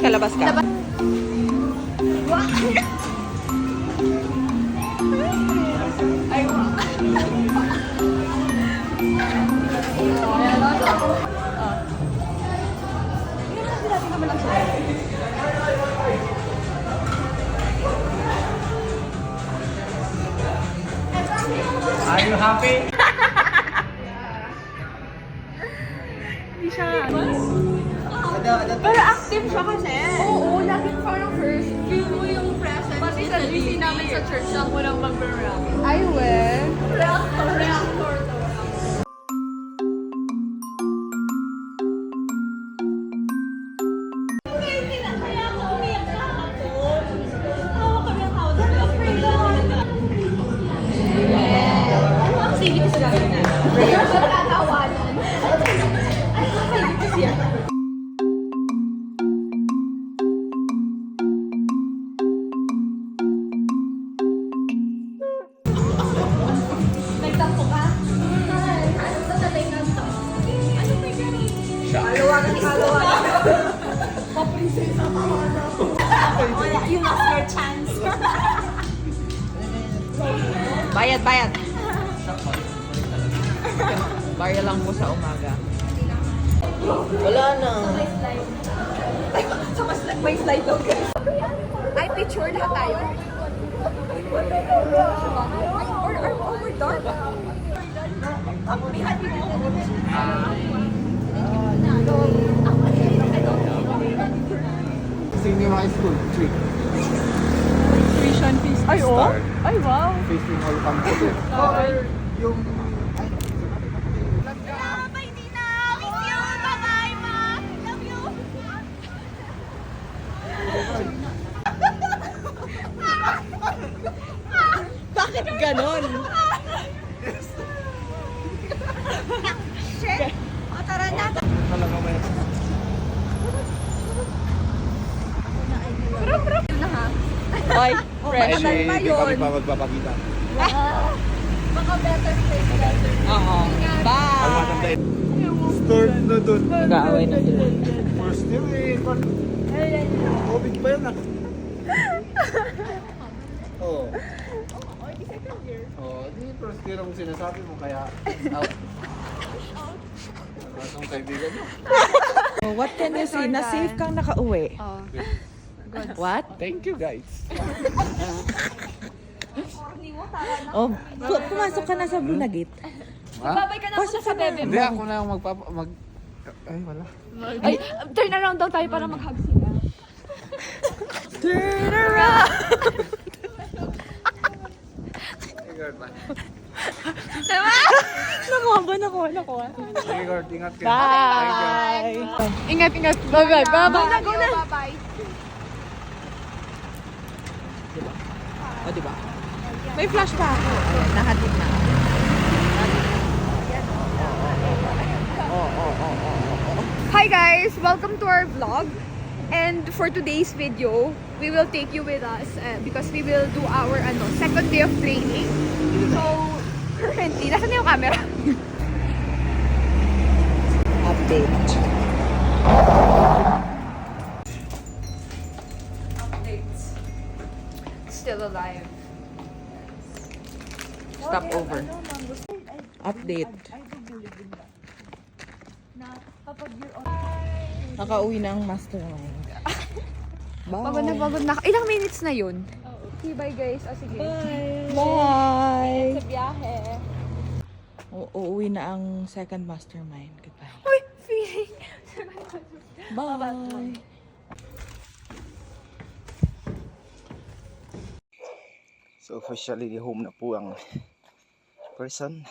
ka, labas ka. Ay, Are you happy? hindi siya. Pero active siya kasi. Oo, laging parang first. Feel mo yung presence. Pati sa GC namin sa church lang mo lang mag-react. I will. Reactor to. You lost your chance. Bayad, bayad. Barya lang po sa umaga. Wala na. May slide daw guys. Ay, picture lahat tayo. Or we're dark. Senior high school, 3. Tuition fees. Ay, oh. Ay, wow. Facing all campus eh. Or yung... Bakit ganon? Shit. O, tara na. Talaga may... Oy, fresh. Hindi kami pa magpapakita. Baka better face, better. Oo. Bye! Start na dun. Nag-aaway na sila. First year eh. COVID pa yun ah. Oo. Oo, di first year ang sinasabi mo kaya out. Ang kaibigan mo. Oh, what can you say? Na safe kang nakauwi. What? Thank you guys. Oh, pumasok ka na sa Bunagit. Ha? Babay ka na muna sa bebe Hindi mo. ako na yung Ay, wala. Ay, turn around daw tayo para mag-hug sila. Turn around! Hey, girl, bye. Nakuha. Hey, girl, ingat ka. Bye! Ingat. Bye-bye. Bye-bye. Go na. Bye-bye. O, diba? May flash pa ako. Nahatid na. Hi guys! Welcome to our vlog. And for today's video, we will take you with us because we will do our second day of training. So, currently, nasan na yung camera? Update. Updates. Still alive. Stop over. Update. Nakauwi na ang mastermind. Bye. Pagod na. Ilang minutes na yun? Okay, bye guys. O sige. Bye. Sa biyahe. Uuwi na ang second mastermind. Goodbye. Uy! Feeling! Bye. So officially home na po ang person.